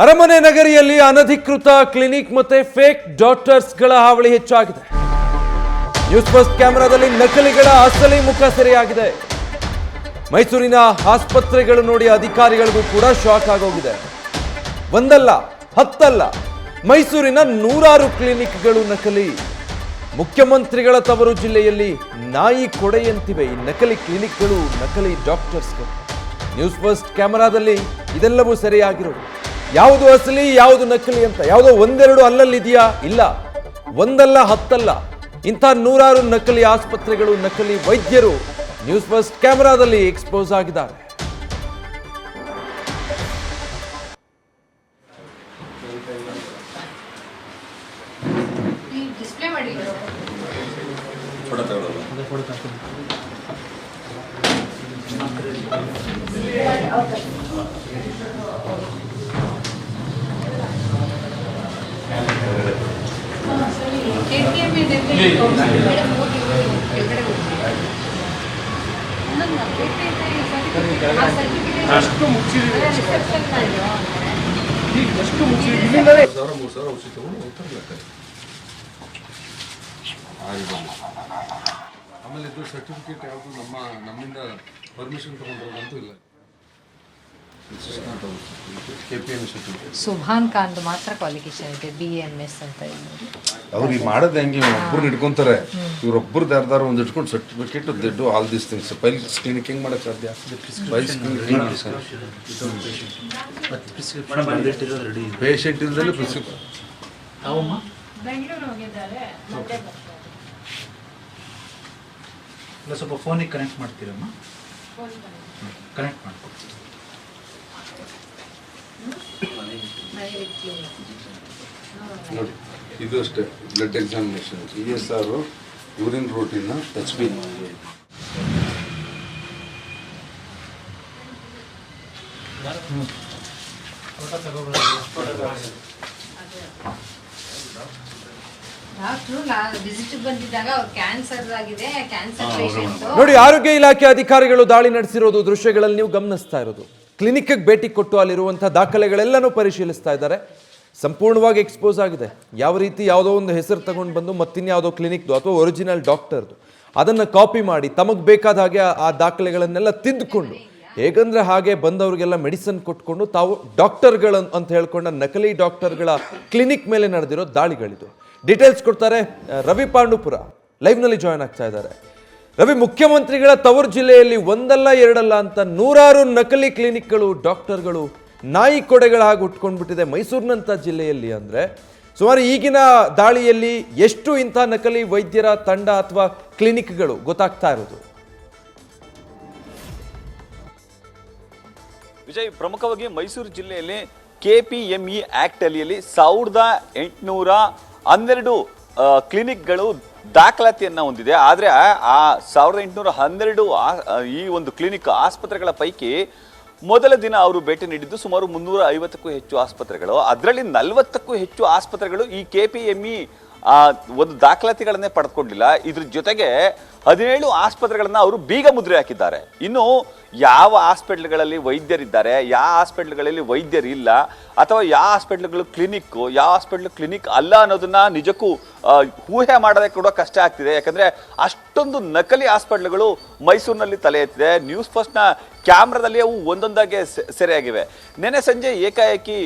ಅರಮನೆ ನಗರಿಯಲ್ಲಿ ಅನಧಿಕೃತ ಕ್ಲಿನಿಕ್ ಮತ್ತೆ ಫೇಕ್ ಡಾಕ್ಟರ್ಸ್ಗಳ ಹಾವಳಿ ಹೆಚ್ಚಾಗಿದೆ. ನ್ಯೂಸ್ ಫಸ್ಟ್ ಕ್ಯಾಮೆರಾದಲ್ಲಿ ನಕಲಿಗಳ ಅಸಲಿ ಮುಖ ಸೆರೆಯಾಗಿದೆ. ಮೈಸೂರಿನ ಆಸ್ಪತ್ರೆಗಳು ನೋಡಿ ಅಧಿಕಾರಿಗಳಿಗೂ ಕೂಡ ಶಾಕ್ ಆಗೋಗಿದೆ. ಒಂದಲ್ಲ ಹತ್ತಲ್ಲ, ಮೈಸೂರಿನ ನೂರಾರು ಕ್ಲಿನಿಕ್ಗಳು ನಕಲಿ. ಮುಖ್ಯಮಂತ್ರಿಗಳ ತವರು ಜಿಲ್ಲೆಯಲ್ಲಿ ನಾಯಿ ಕೊಡೆಯಂತಿವೆ ಈ ನಕಲಿ ಕ್ಲಿನಿಕ್ಗಳು, ನಕಲಿ ಡಾಕ್ಟರ್ಸ್ಗಳು. ನ್ಯೂಸ್ ಫಸ್ಟ್ ಕ್ಯಾಮೆರಾದಲ್ಲಿ ಇದೆಲ್ಲವೂ ಸೆರೆಯಾಗಿರೋದು. ಯಾವುದು ಅಸಲಿ ಯಾವುದು ನಕಲಿ ಅಂತ ಯಾವುದೋ ಒಂದೆರಡು ಅಲ್ಲಲ್ಲಿದೆಯಾ? ಇಲ್ಲ, ಒಂದಲ್ಲ ಹತ್ತಲ್ಲ, ಇಂಥ ನೂರಾರು ನಕಲಿ ಆಸ್ಪತ್ರೆಗಳು, ನಕಲಿ ವೈದ್ಯರು ನ್ಯೂಸ್ ಫಸ್ಟ್ ಕ್ಯಾಮೆರಾದಲ್ಲಿ ಎಕ್ಸ್ಪೋಸ್ ಆಗಿದ್ದಾರೆ. ಆಮೇಲೆ ಇದು ಸರ್ಟಿಫಿಕೇಟ್ ಯಾವುದು ನಮ್ಮಿಂದ ಪರ್ಮಿಷನ್ ತಗೊಂಡಿರೋದಂತೂ ಇಲ್ಲ. ಸುಭಾನ್ ಖಾನ್ ಮಾತ್ರ ಕ್ವಾಲಿಫಿಕೇಶನ್ ಇದೆ, BMS ಅಂತ ನೋಡಿ. ಅವ್ರು ಮಾಡೋದು ಹೆಂಗೆ ಒಬ್ಬರು ಹಿಡ್ಕೊಂತಾರೆ, ಇವ್ರೊಬ್ಬರದ್ದು ಯಾರ್ದಾರು ಒಂದು ಇಟ್ಕೊಂಡು ಸರ್ಟಿಫಿಕೇಟ್ ದುಡ್ಡು all this things. Files clinic ಹೆಂಗೆ ಮಾಡೋಕ್ಕೆ ಸಾಧ್ಯ? ಪೇಷಂಟ್ ಇಲ್ದಲ್ಲಿ ಪ್ರಿಸ್ಕ್ರಿಪ್ಷನ್ ಇಲ್ಲ, ಸ್ವಲ್ಪ ಫೋನಿಗೆ ಕನೆಕ್ಟ್ ಮಾಡ್ತೀರಮ್ಮ, ಕನೆಕ್ಟ್ ಮಾಡ್ಕೊಡ್ತೀವಿ. ನೋಡಿ, ಇದು ಅಷ್ಟೇ blood examination, ESR, urine routine, HB. ನೋಡಿ, ಆರೋಗ್ಯ ಇಲಾಖೆ ಅಧಿಕಾರಿಗಳು ದಾಳಿ ನಡೆಸಿರೋದು ದೃಶ್ಯಗಳಲ್ಲಿ ನೀವು ಗಮನಿಸ್ತಾ ಇರೋದು. ಕ್ಲಿನಿಕ್ಗೆ ಭೇಟಿ ಕೊಟ್ಟು ಅಲ್ಲಿರುವಂತಹ ದಾಖಲೆಗಳೆಲ್ಲನೂ ಪರಿಶೀಲಿಸ್ತಾ ಇದ್ದಾರೆ. ಸಂಪೂರ್ಣವಾಗಿ ಎಕ್ಸ್ಪೋಸ್ ಆಗಿದೆ. ಯಾವ ರೀತಿ ಯಾವುದೋ ಒಂದು ಹೆಸರು ತಗೊಂಡು ಬಂದು ಮತ್ತಿನ್ಯಾವುದೋ ಕ್ಲಿನಿಕ್ದು ಅಥವಾ ಒರಿಜಿನಲ್ ಡಾಕ್ಟರ್ದು ಅದನ್ನು ಕಾಪಿ ಮಾಡಿ ತಮಗೆ ಬೇಕಾದ ಹಾಗೆ ಆ ದಾಖಲೆಗಳನ್ನೆಲ್ಲ ತಿದ್ದುಕೊಂಡು, ಹೇಗಂದ್ರೆ ಹಾಗೆ ಬಂದವರಿಗೆಲ್ಲ ಮೆಡಿಸಿನ್ ಕೊಟ್ಕೊಂಡು ತಾವು ಡಾಕ್ಟರ್ಗಳು ಅಂತ ಹೇಳ್ಕೊಂಡ ನಕಲಿ ಡಾಕ್ಟರ್ಗಳ ಕ್ಲಿನಿಕ್ ಮೇಲೆ ನಡೆದಿರೋ ದಾಳಿಗಳಿದು. ಡೀಟೇಲ್ಸ್ ಕೊಡ್ತಾರೆ ರವಿ ಪಾಂಡುಪುರ, ಲೈವ್ನಲ್ಲಿ ಜಾಯ್ನ್ ಆಗ್ತಾ ಇದ್ದಾರೆ. ರವಿ, ಮುಖ್ಯಮಂತ್ರಿಗಳ ತವರು ಜಿಲ್ಲೆಯಲ್ಲಿ ಒಂದಲ್ಲ ಎರಡಲ್ಲ ಅಂತ ನೂರಾರು ನಕಲಿ ಕ್ಲಿನಿಕ್ಗಳು, ಡಾಕ್ಟರ್ಗಳು ನಾಯಿ ಕೊಡೆಗಳಾಗಿ ಉಟ್ಕೊಂಡ್ಬಿಟ್ಟಿದೆ ಮೈಸೂರಿನಂಥ ಜಿಲ್ಲೆಯಲ್ಲಿ. ಅಂದರೆ ಸುಮಾರು ಈಗಿನ ದಾಳಿಯಲ್ಲಿ ಎಷ್ಟು ಇಂಥ ನಕಲಿ ವೈದ್ಯರ ತಂಡ ಅಥವಾ ಕ್ಲಿನಿಕ್ಗಳು ಗೊತ್ತಾಗ್ತಾ ಇರೋದು? ವಿಜಯ್, ಪ್ರಮುಖವಾಗಿ ಮೈಸೂರು ಜಿಲ್ಲೆಯಲ್ಲಿ KPME ಆಕ್ಟ್ ಅಡಿಯಲ್ಲಿ 1812 ಕ್ಲಿನಿಕ್ಗಳು ದಾಖಲಾತಿಯನ್ನ ಹೊಂದಿದೆ. ಆದರೆ ಆ 1812 ಈ ಒಂದು ಕ್ಲಿನಿಕ್ ಆಸ್ಪತ್ರೆಗಳ ಪೈಕಿ ಮೊದಲ ದಿನ ಅವರು ಭೇಟಿ ನೀಡಿದ್ದು ಸುಮಾರು 350ಕ್ಕೂ ಹೆಚ್ಚು ಆಸ್ಪತ್ರೆಗಳು. ಅದರಲ್ಲಿ 40ಕ್ಕೂ ಹೆಚ್ಚು ಆಸ್ಪತ್ರೆಗಳು ಈ KPME ಒಂದು ದಾಖಲಾತಿಗಳನ್ನೇ ಪಡೆದುಕೊಂಡಿಲ್ಲ. ಇದ್ರ ಜೊತೆಗೆ 17 ಆಸ್ಪತ್ರೆಗಳನ್ನ ಅವರು ಬೀಗ ಮುದ್ರೆ ಹಾಕಿದ್ದಾರೆ. ಇನ್ನು ಯಾವ ಹಾಸ್ಪಿಟ್ಲ್ಗಳಲ್ಲಿ ವೈದ್ಯರಿದ್ದಾರೆ, ಯಾವ ಹಾಸ್ಪಿಟ್ಲ್ಗಳಲ್ಲಿ ವೈದ್ಯರಿಲ್ಲ, ಅಥವಾ ಯಾವ ಹಾಸ್ಪಿಟ್ಲ್ಗಳು ಕ್ಲಿನಿಕ್ಕು, ಯಾವ ಹಾಸ್ಪಿಟ್ಲ್ ಕ್ಲಿನಿಕ್ ಅಲ್ಲ ಅನ್ನೋದನ್ನ ನಿಜಕ್ಕೂ ಊಹೆ ಮಾಡೋದಕ್ಕೆ ಕೂಡ ಕಷ್ಟ ಆಗ್ತಿದೆ. ಯಾಕಂದ್ರೆ ಅಷ್ಟೊಂದು ನಕಲಿ ಹಾಸ್ಪಿಟ್ಲ್ಗಳು ಮೈಸೂರಿನಲ್ಲಿ ತಲೆ ಎತ್ತಿದೆ. ನ್ಯೂಸ್ ಫಸ್ಟ್ನ ಕ್ಯಾಮ್ರಾದಲ್ಲಿ ಅವು ಒಂದೊಂದಾಗಿ ಸೆರೆಯಾಗಿವೆ. ನೆನೆ ಸಂಜೆ ಏಕಾಏಕಿ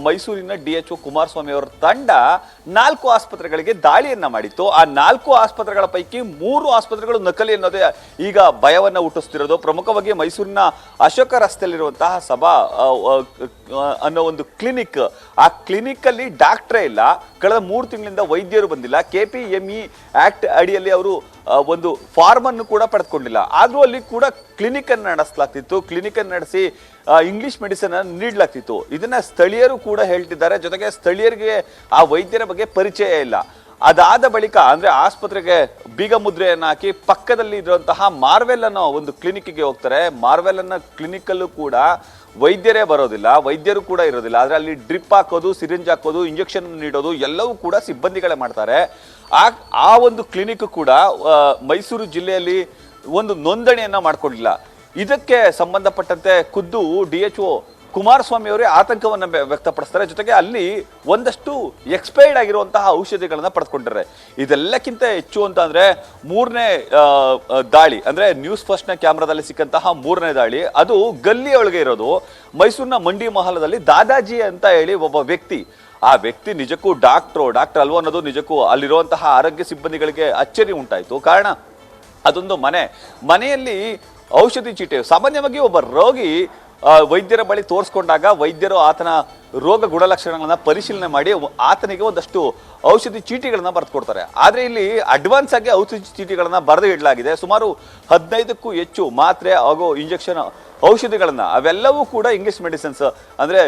ಮೈಸೂರಿನ DHO ಕುಮಾರಸ್ವಾಮಿ ಅವರ ತಂಡ 4 ಆಸ್ಪತ್ರೆಗಳಿಗೆ ದಾಳಿಯನ್ನ ಮಾಡಿತ್ತು. ಆ 4 ಆಸ್ಪತ್ರೆಗಳ ಪೈಕಿ 3 ಆಸ್ಪತ್ರೆಗಳು ನಕಲಿ ಅನ್ನೋದೇ ಈಗ ಭಯವನ್ನ ಹುಟ್ಟಿಸ್ತಿರೋದು. ಪ್ರಮುಖವಾಗಿ ಮೈಸೂರಿನ ಅಶೋಕ ರಸ್ತೆಯಲ್ಲಿರುವಂತಹ ಸಭಾ ಅನ್ನೋ ಒಂದು ಕ್ಲಿನಿಕ್, ಆ ಕ್ಲಿನಿಕ್ ಅಲ್ಲಿ ಡಾಕ್ಟ್ರೇ ಇಲ್ಲ. ಕಳೆದ 3 ತಿಂಗಳಿಂದ ವೈದ್ಯರು ಬಂದಿಲ್ಲ. KPME ಆಕ್ಟ್ ಅಡಿಯಲ್ಲಿ ಅವರು ಒಂದು ಫಾರ್ಮ್ ಅನ್ನು ಕೂಡ ಪಡೆದುಕೊಂಡಿಲ್ಲ. ಆದ್ರೂ ಅಲ್ಲಿ ಕೂಡ ಕ್ಲಿನಿಕ್ ಅನ್ನು ನಡೆಸಲಾಗ್ತಿತ್ತು. ಕ್ಲಿನಿಕ್ ಅನ್ನು ನಡೆಸಿ ಇಂಗ್ಲಿಷ್ ಮೆಡಿಸಿನ್ ಅನ್ನು ನೀಡಲಾಗ್ತಿತ್ತು. ಇದನ್ನ ಸ್ಥಳೀಯರು ಕೂಡ ಹೇಳ್ತಿದ್ದಾರೆ. ಜೊತೆಗೆ ಸ್ಥಳೀಯರಿಗೆ ಆ ವೈದ್ಯರ ಬಗ್ಗೆ ಪರಿಚಯ ಇಲ್ಲ. ಅದಾದ ಬಳಿಕ ಅಂದ್ರೆ ಆಸ್ಪತ್ರೆಗೆ ಬೀಗ ಮುದ್ರೆಯನ್ನು ಹಾಕಿ ಪಕ್ಕದಲ್ಲಿ ಇರುವಂತಹ ಮಾರ್ವೆಲ್ ಅನ್ನೋ ಒಂದು ಕ್ಲಿನಿಕ್ಗೆ ಹೋಗ್ತಾರೆ. ಮಾರ್ವೆಲ್ ಅನ್ನೋ ಕ್ಲಿನಿಕ್ ಅಲ್ಲೂ ಕೂಡ ವೈದ್ಯರೇ ಬರೋದಿಲ್ಲ, ವೈದ್ಯರು ಕೂಡ ಇರೋದಿಲ್ಲ. ಆದ್ರೆ ಅಲ್ಲಿ ಡ್ರಿಪ್ ಹಾಕೋದು, ಸಿರಿಂಜ್ ಹಾಕೋದು, ಇಂಜೆಕ್ಷನ್ ನೀಡೋದು ಎಲ್ಲವೂ ಕೂಡ ಸಿಬ್ಬಂದಿಗಳೇ ಮಾಡ್ತಾರೆ. ಆ ಒಂದು ಕ್ಲಿನಿಕ್ ಕೂಡ ಮೈಸೂರು ಜಿಲ್ಲೆಯಲ್ಲಿ ಒಂದು ನೋಂದಣಿಯನ್ನ ಮಾಡ್ಕೊಂಡಿಲ್ಲ. ಇದಕ್ಕೆ ಸಂಬಂಧಪಟ್ಟಂತೆ ಖುದ್ದು DHO ಕುಮಾರಸ್ವಾಮಿ ಅವರೇ ಆತಂಕವನ್ನು ವ್ಯಕ್ತಪಡಿಸ್ತಾರೆ. ಜೊತೆಗೆ ಅಲ್ಲಿ ಒಂದಷ್ಟು ಎಕ್ಸ್ಪೈರ್ಡ್ ಆಗಿರುವಂತಹ ಔಷಧಿಗಳನ್ನ ಪಡೆದುಕೊಂಡಿದ್ದಾರೆ. ಇದೆಲ್ಲಕ್ಕಿಂತ ಹೆಚ್ಚು ಅಂತ ಅಂದ್ರೆ ಮೂರನೇ ದಾಳಿ ಅಂದ್ರೆ ನ್ಯೂಸ್ ಫಸ್ಟ್ ನ ಕ್ಯಾಮ್ರಾದಲ್ಲಿ ಸಿಕ್ಕಂತಹ ಮೂರನೇ ದಾಳಿ, ಅದು ಗಲ್ಲಿ ಒಳಗೆ ಇರೋದು ಮೈಸೂರಿನ ಮಂಡಿ ಮಹಲದಲ್ಲಿ ದಾದಾಜಿ ಅಂತ ಹೇಳಿ ಒಬ್ಬ ವ್ಯಕ್ತಿ. ಆ ವ್ಯಕ್ತಿ ನಿಜಕ್ಕೂ ಡಾಕ್ಟರ್ ಅಲ್ವಾ ಅನ್ನೋದು ನಿಜಕ್ಕೂ ಅಲ್ಲಿರುವಂತಹ ಆರೋಗ್ಯ ಸಿಬ್ಬಂದಿಗಳಿಗೆ ಅಚ್ಚರಿ ಉಂಟಾಯಿತು. ಕಾರಣ ಅದೊಂದು ಮನೆಯಲ್ಲಿ ಔಷಧಿ ಚೀಟಿ. ಸಾಮಾನ್ಯವಾಗಿ ಒಬ್ಬ ರೋಗಿ ವೈದ್ಯರ ಬಳಿ ತೋರಿಸ್ಕೊಂಡಾಗ ವೈದ್ಯರು ಆತನ ರೋಗ ಗುಣಲಕ್ಷಣಗಳನ್ನ ಪರಿಶೀಲನೆ ಮಾಡಿ ಆತನಿಗೆ ಒಂದಷ್ಟು ಔಷಧಿ ಚೀಟಿಗಳನ್ನ ಬರೆದು ಕೊಡ್ತಾರೆ. ಆದ್ರೆ ಇಲ್ಲಿ ಅಡ್ವಾನ್ಸ್ ಆಗಿ ಔಷಧಿ ಚೀಟಿಗಳನ್ನ ಬರೆದು ಇಡಲಾಗಿದೆ. ಸುಮಾರು 15ಕ್ಕೂ ಹೆಚ್ಚು ಮಾತ್ರೆ ಹಾಗೂ ಇಂಜೆಕ್ಷನ್ ಔಷಧಿಗಳನ್ನ, ಅವೆಲ್ಲವೂ ಕೂಡ ಇಂಗ್ಲಿಷ್ ಮೆಡಿಸಿನ್ಸ್ ಅಂದ್ರೆ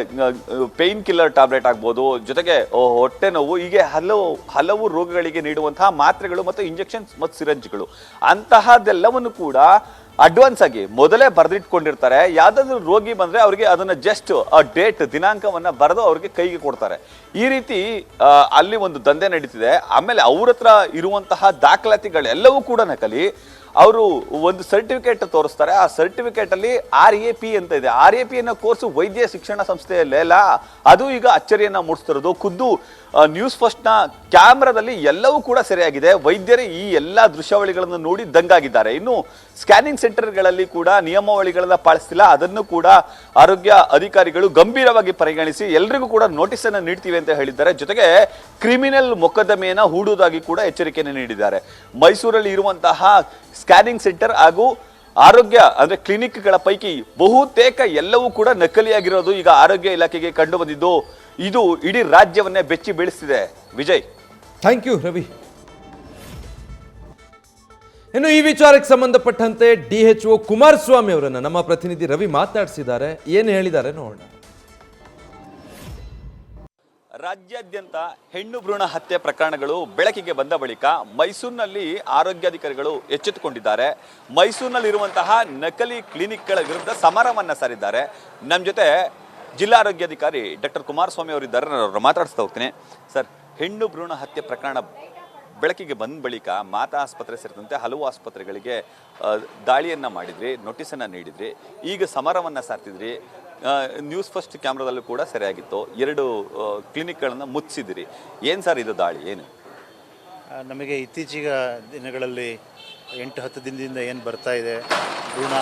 ಪೇನ್ ಕಿಲ್ಲರ್ ಟ್ಯಾಬ್ಲೆಟ್ ಆಗ್ಬೋದು, ಜೊತೆಗೆ ಹೊಟ್ಟೆ ನೋವು, ಹೀಗೆ ಹಲವು ರೋಗಗಳಿಗೆ ನೀಡುವಂತಹ ಮಾತ್ರೆಗಳು ಮತ್ತು ಇಂಜೆಕ್ಷನ್ಸ್ ಮತ್ತು ಸಿರಂಜ್ಗಳು, ಅಂತಹದೆಲ್ಲವನ್ನು ಕೂಡ ಅಡ್ವಾನ್ಸ್ ಆಗಿ ಮೊದಲೇ ಬರೆದಿಟ್ಕೊಂಡಿರ್ತಾರೆ. ಯಾವ್ದಾದ್ರು ರೋಗಿ ಬಂದ್ರೆ ಅವ್ರಿಗೆ ಅದನ್ನ ಜಸ್ಟ್ ಡೇಟ್ ದಿನಾಂಕವನ್ನ ಬರೆದು ಅವ್ರಿಗೆ ಕೈಗೆ ಕೊಡ್ತಾರೆ. ಈ ರೀತಿ ಅಲ್ಲಿ ಒಂದು ದಂಧೆ ನಡೀತಿದೆ. ಆಮೇಲೆ ಅವ್ರ ಹತ್ರ ಇರುವಂತಹ ದಾಖಲಾತಿಗಳೆಲ್ಲವೂ ಕೂಡ ನಕಲಿ. ಅವರು ಒಂದು ಸರ್ಟಿಫಿಕೇಟ್ ತೋರಿಸ್ತಾರೆ. ಆ ಸರ್ಟಿಫಿಕೇಟ್ ಅಲ್ಲಿ RAP ಅಂತ ಇದೆ. RAP ಅನ್ನೋ ಕೋರ್ಸ್ ವೈದ್ಯ ಶಿಕ್ಷಣ ಸಂಸ್ಥೆಯಲ್ಲೆಲ್ಲ ಅದು ಈಗ ಅಚ್ಚರಿಯನ್ನ ಮೂಡಿಸ್ತಿರೋದು. ಖುದ್ದು ನ್ಯೂಸ್ ಫಸ್ಟ್ ನ ಕ್ಯಾಮ್ರಾದಲ್ಲಿ ಎಲ್ಲವೂ ಕೂಡ ಸರಿಯಾಗಿದೆ. ವೈದ್ಯರೇ ಈ ಎಲ್ಲಾ ದೃಶ್ಯಾವಳಿಗಳನ್ನು ನೋಡಿ ದಂಗಾಗಿದ್ದಾರೆ. ಇನ್ನು ಸ್ಕ್ಯಾನಿಂಗ್ ಸೆಂಟರ್ಗಳಲ್ಲಿ ಕೂಡ ನಿಯಮಾವಳಿಗಳನ್ನ ಪಾಲಿಸ್ತಿಲ್ಲ. ಅದನ್ನು ಕೂಡ ಆರೋಗ್ಯ ಅಧಿಕಾರಿಗಳು ಗಂಭೀರವಾಗಿ ಪರಿಗಣಿಸಿ ಎಲ್ರಿಗೂ ಕೂಡ ನೋಟಿಸ್ ಅನ್ನು ನೀಡ್ತೀವಿ ಅಂತ ಹೇಳಿದ್ದಾರೆ. ಜೊತೆಗೆ ಕ್ರಿಮಿನಲ್ ಮೊಕದ್ದಮೆಯನ್ನ ಹೂಡುವುದಾಗಿ ಕೂಡ ಎಚ್ಚರಿಕೆಯನ್ನು ನೀಡಿದ್ದಾರೆ. ಮೈಸೂರಲ್ಲಿ ಇರುವಂತಹ ಸ್ಕ್ಯಾನಿಂಗ್ ಸೆಂಟರ್ ಹಾಗೂ ಆರೋಗ್ಯ ಅಂದ್ರೆ ಕ್ಲಿನಿಕ್ಗಳ ಪೈಕಿ ಬಹುತೇಕ ಎಲ್ಲವೂ ಕೂಡ ನಕಲಿಯಾಗಿರೋದು ಈಗ ಆರೋಗ್ಯ ಇಲಾಖೆಗೆ ಕಂಡು ಬಂದಿದ್ದು. ಇದು ಇಡೀ ರಾಜ್ಯವನ್ನೇ ಬೆಚ್ಚಿ ಬೀಳಿಸ್ತಿದೆ. Vijay, thank you Ravi. ಇನ್ನು ಈ ವಿಚಾರಕ್ಕೆ ಸಂಬಂಧಪಟ್ಟಂತೆ DHO ಕುಮಾರಸ್ವಾಮಿ ಅವರನ್ನ ನಮ್ಮ ಪ್ರತಿನಿಧಿ ರವಿ ಮಾತಾಡಿಸಿದ್ದಾರೆ. ಏನು ಹೇಳಿದ್ದಾರೆ ನೋಡೋಣ. ರಾಜ್ಯಾದ್ಯಂತ ಹೆಣ್ಣು ಭ್ರೂಣ ಹತ್ಯೆ ಪ್ರಕರಣಗಳು ಬೆಳಕಿಗೆ ಬಂದ ಬಳಿಕ ಮೈಸೂರಿನಲ್ಲಿ ಆರೋಗ್ಯಾಧಿಕಾರಿಗಳು ಎಚ್ಚೆತ್ತುಕೊಂಡಿದ್ದಾರೆ. ಮೈಸೂರಿನಲ್ಲಿರುವಂತಹ ನಕಲಿ ಕ್ಲಿನಿಕ್ಗಳ ವಿರುದ್ಧ ಸಮರವನ್ನ ಸಾರಿದ್ದಾರೆ. ನಮ್ಮ ಜೊತೆ ಜಿಲ್ಲಾ ಆರೋಗ್ಯಾಧಿಕಾರಿ ಡಾಕ್ಟರ್ ಕುಮಾರಸ್ವಾಮಿ ಅವರಿದ್ದಾರೆ. ನಾನು ಅವ್ರನ್ನ ಮಾತಾಡಿಸ್ತಾ ಹೋಗ್ತೀನಿ. ಸರ್, ಹೆಣ್ಣು ಭ್ರೂಣ ಹತ್ಯೆ ಪ್ರಕರಣ ಬೆಳಕಿಗೆ ಬಂದ ಬಳಿಕ ಮಾತಾ ಆಸ್ಪತ್ರೆ ಸೇರಿದಂತೆ ಹಲವು ಆಸ್ಪತ್ರೆಗಳಿಗೆ ದಾಳಿಯನ್ನು ಮಾಡಿದ್ರಿ, ನೋಟಿಸನ್ನು ನೀಡಿದ್ರಿ, ಈಗ ಸಮರವನ್ನು ಸಾರ್ತಿದ್ರಿ. ನ್ಯೂಸ್ ಫಸ್ಟ್ ಕ್ಯಾಮ್ರಾದಲ್ಲೂ ಕೂಡ ಸರಿಯಾಗಿತ್ತು. 2 ಕ್ಲಿನಿಕ್ಗಳನ್ನು ಮುಚ್ಚಿದಿರಿ. ಏನು ಸರ್ ಇದು ದಾಳಿ ಏನು? ನಮಗೆ ಇತ್ತೀಚಿನ ದಿನಗಳಲ್ಲಿ 8-10 ದಿನದಿಂದ ಏನು ಬರ್ತಾ ಇದೆ, ಭ್ರೂಣ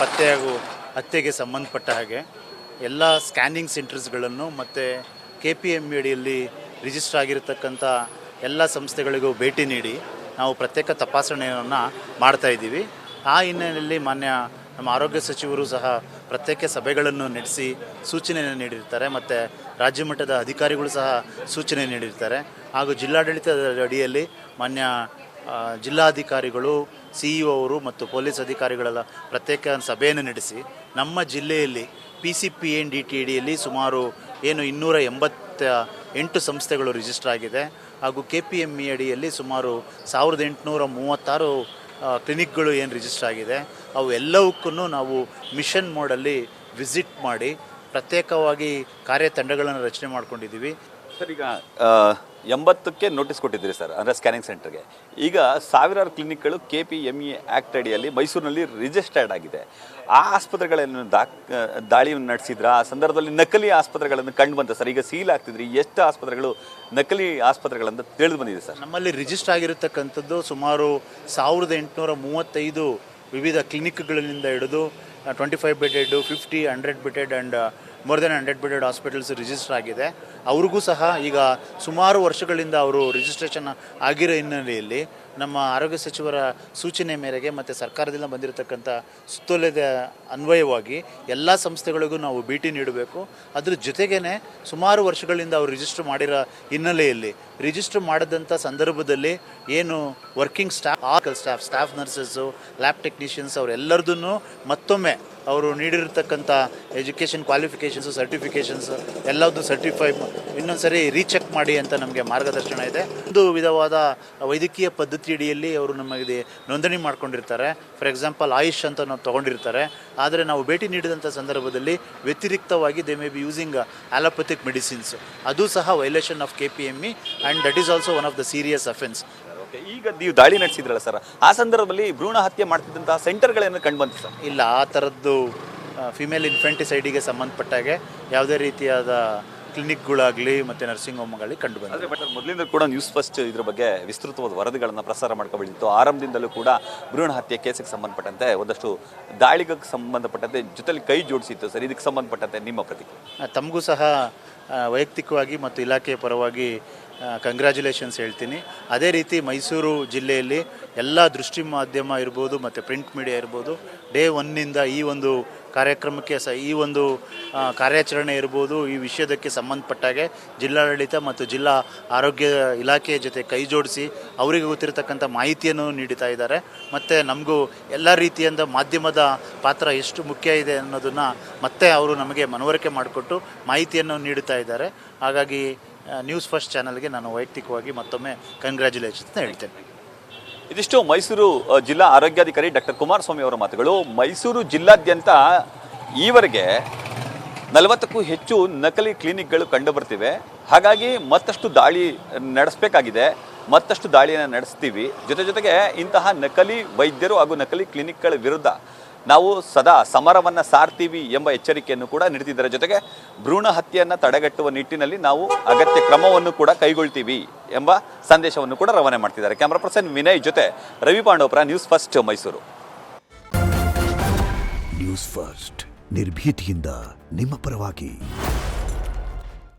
ಪತ್ತೆ ಹಾಗೂ ಹತ್ಯೆಗೆ ಸಂಬಂಧಪಟ್ಟ ಹಾಗೆ ಎಲ್ಲ ಸ್ಕ್ಯಾನಿಂಗ್ ಸೆಂಟರ್ಸ್ಗಳನ್ನು ಮತ್ತು KPM ಅಡಿಯಲ್ಲಿ ರಿಜಿಸ್ಟರ್ ಆಗಿರತಕ್ಕಂಥ ಎಲ್ಲ ಸಂಸ್ಥೆಗಳಿಗೂ ಭೇಟಿ ನೀಡಿ ನಾವು ಪ್ರತ್ಯೇಕ ತಪಾಸಣೆಯನ್ನು ಮಾಡ್ತಾಯಿದ್ದೀವಿ. ಆ ಹಿನ್ನೆಲೆಯಲ್ಲಿ ಮಾನ್ಯ ನಮ್ಮ ಆರೋಗ್ಯ ಸಚಿವರು ಸಹ ಪ್ರತ್ಯೇಕ ಸಭೆಗಳನ್ನು ನಡೆಸಿ ಸೂಚನೆಯನ್ನು ನೀಡಿರ್ತಾರೆ ಮತ್ತು ರಾಜ್ಯ ಮಟ್ಟದ ಅಧಿಕಾರಿಗಳು ಸಹ ಸೂಚನೆ ನೀಡಿರ್ತಾರೆ. ಹಾಗೂ ಜಿಲ್ಲಾಡಳಿತದ ಅಡಿಯಲ್ಲಿ ಮಾನ್ಯ ಜಿಲ್ಲಾಧಿಕಾರಿಗಳು, CEO ಅವರು ಮತ್ತು ಪೊಲೀಸ್ ಅಧಿಕಾರಿಗಳೆಲ್ಲ ಪ್ರತ್ಯೇಕ ಸಭೆಯನ್ನು ನಡೆಸಿ ನಮ್ಮ ಜಿಲ್ಲೆಯಲ್ಲಿ PCPNDT ಅಡಿಯಲ್ಲಿ ಸುಮಾರು 288 ಸಂಸ್ಥೆಗಳು ರಿಜಿಸ್ಟರ್ ಆಗಿದೆ. ಹಾಗೂ KPME ಅಡಿಯಲ್ಲಿ ಸುಮಾರು 1836 ಕ್ಲಿನಿಕ್ಗಳು ಏನು ರಿಜಿಸ್ಟರ್ ಆಗಿದೆ. ಅವು ಎಲ್ಲವಕ್ಕೂ ನಾವು ಮಿಷನ್ ಮೋಡಲ್ಲಿ ವಿಸಿಟ್ ಮಾಡಿ ಪ್ರತ್ಯೇಕವಾಗಿ ಕಾರ್ಯತಂಡಗಳನ್ನು ರಚನೆ ಮಾಡ್ಕೊಂಡಿದ್ದೀವಿ. ಸರ್, ಈಗ 80ಕ್ಕೆ ನೋಟಿಸ್ ಕೊಟ್ಟಿದ್ದೀರಿ ಸರ್, ಅಂದರೆ ಸ್ಕ್ಯಾನಿಂಗ್ ಸೆಂಟರ್ಗೆ. ಈಗ ಸಾವಿರಾರು ಕ್ಲಿನಿಕ್ಗಳು KPME ಆ್ಯಕ್ಟ್ ಅಡಿಯಲ್ಲಿ ಮೈಸೂರಿನಲ್ಲಿ ರಿಜಿಸ್ಟರ್ಡ್ ಆಗಿದೆ. ಆ ಆಸ್ಪತ್ರೆಗಳನ್ನು ದಾಳಿಯನ್ನು ನಡೆಸಿದ್ರ? ಆ ಸಂದರ್ಭದಲ್ಲಿ ನಕಲಿ ಆಸ್ಪತ್ರೆಗಳನ್ನು ಕಂಡು ಬಂತ ಸರ್? ಈಗ ಸೀಲ್ ಆಗ್ತಿದ್ರಿ, ಎಷ್ಟು ಆಸ್ಪತ್ರೆಗಳು ನಕಲಿ ಆಸ್ಪತ್ರೆಗಳಂತ ತಿಳಿದು ಬಂದಿದೆ ಸರ್? ನಮ್ಮಲ್ಲಿ ರಿಜಿಸ್ಟರ್ ಆಗಿರತಕ್ಕಂಥದ್ದು ಸುಮಾರು 1835 ವಿವಿಧ ಕ್ಲಿನಿಕ್ಗಳಿಂದ ಹಿಡಿದು 25 bedded, 50, 100 bedded and more than 100 bedded hospitals register ಆಗಿದೆ. ಅವ್ರಿಗೂ ಸಹ ಈಗ ಸುಮಾರು ವರ್ಷಗಳಿಂದ ಅವರು ರಿಜಿಸ್ಟ್ರೇಷನ್ ಆಗಿರೋ ಹಿನ್ನೆಲೆಯಲ್ಲಿ ನಮ್ಮ ಆರೋಗ್ಯ ಸಚಿವರ ಸೂಚನೆ ಮೇರೆಗೆ ಮತ್ತು ಸರ್ಕಾರದಿಂದ ಬಂದಿರತಕ್ಕಂಥ ಸುತ್ತೋಲೆದ ಅನ್ವಯವಾಗಿ ಎಲ್ಲ ಸಂಸ್ಥೆಗಳಿಗೂ ನಾವು ಭೇಟಿ ನೀಡಬೇಕು. ಅದ್ರ ಜೊತೆಗೇ ಸುಮಾರು ವರ್ಷಗಳಿಂದ ಅವರು ರಿಜಿಸ್ಟರ್ ಮಾಡಿರೋ ಹಿನ್ನೆಲೆಯಲ್ಲಿ ರಿಜಿಸ್ಟರ್ ಮಾಡಿದಂಥ ಸಂದರ್ಭದಲ್ಲಿ ಏನು working staff nurses, lab technicians ಅವರೆಲ್ಲರದೂ ಮತ್ತೊಮ್ಮೆ ಅವರು ನೀಡಿರತಕ್ಕಂಥ ಎಜುಕೇಷನ್ ಕ್ವಾಲಿಫಿಕೇಷನ್ಸು, ಸರ್ಟಿಫಿಕೇಷನ್ಸ್ ಎಲ್ಲದೂ ಇನ್ನೊಂದು ಸರಿ ರೀಚೆಕ್ ಮಾಡಿ ಅಂತ ನಮಗೆ ಮಾರ್ಗದರ್ಶನ ಇದೆ. ಒಂದು ವಿಧವಾದ ವೈದ್ಯಕೀಯ ಪದ್ಧತಿ ಅಡಿಯಲ್ಲಿ ಅವರು ನಮಗೆ ನೋಂದಣಿ ಮಾಡ್ಕೊಂಡಿರ್ತಾರೆ. ಫಾರ್ ಎಕ್ಸಾಂಪಲ್ ಆಯುಷ್ ಅಂತ ನಾವು ತೊಗೊಂಡಿರ್ತಾರೆ. ಆದರೆ ನಾವು ಭೇಟಿ ನೀಡಿದಂಥ ಸಂದರ್ಭದಲ್ಲಿ ವ್ಯತಿರಿಕ್ತವಾಗಿ they may be using allopathic medicines. ಅದು ಸಹ violation of KPME and that is also one of the serious offence. ಈಗ ನೀವು ದಾಳಿ ನಡೆಸಿದ್ರಲ್ಲ ಸರ್, ಆ ಸಂದರ್ಭದಲ್ಲಿ ಭ್ರೂಣ ಹತ್ಯೆ ಮಾಡ್ತಿದ್ದಂತಹ ಸೆಂಟರ್ಗಳನ್ನು ಕಂಡು ಬಂತು ಸರ್? ಇಲ್ಲ, ಆ ಥರದ್ದು ಫಿಮೇಲ್ ಇನ್ಫೆಂಟಿಸೈಡಿಗೆ ಸಂಬಂಧಪಟ್ಟಾಗೆ ಯಾವುದೇ ರೀತಿಯಾದ ಕ್ಲಿನಿಕ್ಗಳಾಗಲಿ ಮತ್ತು ನರ್ಸಿಂಗ್ ಹೋಮ್ಗಳಲ್ಲಿ ಕಂಡು ಬಂದಿದೆ. ಆದರೆ ಬಟ್ ಮೊದಲಿಂದ ಕೂಡ ನ್ಯೂಸ್ ಫಸ್ಟ್ ಇದ್ರ ಬಗ್ಗೆ ವಿಸ್ತೃತವಾದ ವರದಿಗಳನ್ನು ಪ್ರಸಾರ ಮಾಡ್ಕೊಬಿಟ್ಟಿತ್ತು. ಆರಂಭದಿಂದಲೂ ಕೂಡ ಭ್ರೂಣ ಹತ್ಯೆ ಕೇಸಿಗೆ ಸಂಬಂಧಪಟ್ಟಂತೆ ಒಂದಷ್ಟು ದಾಳಿಗೆ ಸಂಬಂಧಪಟ್ಟಂತೆ ಜೊತೆಲಿ ಕೈ ಜೋಡಿಸಿತ್ತು ಸರ್. ಇದಕ್ಕೆ ಸಂಬಂಧಪಟ್ಟಂತೆ ನಿಮ್ಮ ಪ್ರತಿಕ್ರಿಯೆ? ತಮಗೂ ಸಹ ವೈಯಕ್ತಿಕವಾಗಿ ಮತ್ತು ಇಲಾಖೆಯ ಪರವಾಗಿ ಕಂಗ್ರ್ಯಾಚುಲೇಷನ್ಸ್ ಹೇಳ್ತೀನಿ. ಅದೇ ರೀತಿ ಮೈಸೂರು ಜಿಲ್ಲೆಯಲ್ಲಿ ಎಲ್ಲ ದೃಷ್ಟಿ ಮಾಧ್ಯಮ ಇರ್ಬೋದು ಮತ್ತು ಪ್ರಿಂಟ್ ಮೀಡಿಯಾ ಇರ್ಬೋದು, ಡೇ ಒನ್ನಿಂದ ಈ ಒಂದು ಕಾರ್ಯಕ್ರಮಕ್ಕೆ ಈ ಒಂದು ಕಾರ್ಯಾಚರಣೆ ಇರ್ಬೋದು, ಈ ವಿಷಯದಕ್ಕೆ ಸಂಬಂಧಪಟ್ಟಾಗೆ ಜಿಲ್ಲಾಡಳಿತ ಮತ್ತು ಜಿಲ್ಲಾ ಆರೋಗ್ಯ ಇಲಾಖೆಯ ಜೊತೆ ಕೈ ಜೋಡಿಸಿ ಅವರಿಗೆ ಗೊತ್ತಿರತಕ್ಕಂಥ ಮಾಹಿತಿಯನ್ನು ನೀಡ್ತಾ ಇದ್ದಾರೆ. ಮತ್ತು ನಮಗೂ ಎಲ್ಲ ರೀತಿಯಿಂದ ಮಾಧ್ಯಮದ ಪಾತ್ರ ಎಷ್ಟು ಮುಖ್ಯ ಇದೆ ಅನ್ನೋದನ್ನು ಮತ್ತೆ ಅವರು ನಮಗೆ ಮನವರಿಕೆ ಮಾಡಿಕೊಟ್ಟು ಮಾಹಿತಿಯನ್ನು ನೀಡುತ್ತಾ ಇದ್ದಾರೆ. ಹಾಗಾಗಿ ನ್ಯೂಸ್ ಫಸ್ಟ್ ಚಾನಲ್ಗೆ ನಾನು ವೈಯಕ್ತಿಕವಾಗಿ ಮತ್ತೊಮ್ಮೆ ಕಂಗ್ರ್ಯಾಚುಲೇಷನ್ಸ್ ಹೇಳ್ತೇನೆ. ಇದಿಷ್ಟು ಮೈಸೂರು ಜಿಲ್ಲಾ ಆರೋಗ್ಯಾಧಿಕಾರಿ ಡಾಕ್ಟರ್ ಕುಮಾರಸ್ವಾಮಿ ಅವರ ಮಾತುಗಳು. ಮೈಸೂರು ಜಿಲ್ಲಾದ್ಯಂತ ಈವರೆಗೆ 40ಕ್ಕೂ ಹೆಚ್ಚು ನಕಲಿ ಕ್ಲಿನಿಕ್ಗಳು ಕಂಡು ಬರ್ತಿವೆ. ಹಾಗಾಗಿ ಮತ್ತಷ್ಟು ದಾಳಿ ನಡೆಸಬೇಕಾಗಿದೆ, ಮತ್ತಷ್ಟು ದಾಳಿಯನ್ನು ನಡೆಸ್ತೀವಿ. ಜೊತೆಗೆ ಇಂತಹ ನಕಲಿ ವೈದ್ಯರು ಹಾಗೂ ನಕಲಿ ಕ್ಲಿನಿಕ್ಗಳ ವಿರುದ್ಧ ನಾವು ಸದಾ ಸಮರವನ್ನು ಸಾರ್ತೀವಿ ಎಂಬ ಎಚ್ಚರಿಕೆಯನ್ನು ಕೂಡ ನೀಡ್ತಿದ್ದಾರೆ. ಜೊತೆಗೆ ಭ್ರೂಣ ಹತ್ಯೆಯನ್ನು ತಡೆಗಟ್ಟುವ ನಿಟ್ಟಿನಲ್ಲಿ ನಾವು ಅಗತ್ಯ ಕ್ರಮವನ್ನು ಕೂಡ ಕೈಗೊಳ್ತೀವಿ ಎಂಬ ಸಂದೇಶವನ್ನು ಕೂಡ ರವಾನೆ ಮಾಡ್ತಿದ್ದಾರೆ. ಕ್ಯಾಮರಾ ಪರ್ಸನ್ ವಿನಯ್ ಜೊತೆ Ravi Pandavapura, news first Mysuru. News first ನಿರ್ಭೀತಿಯಿಂದ ನಿಮ್ಮ ಪರವಾಗಿ.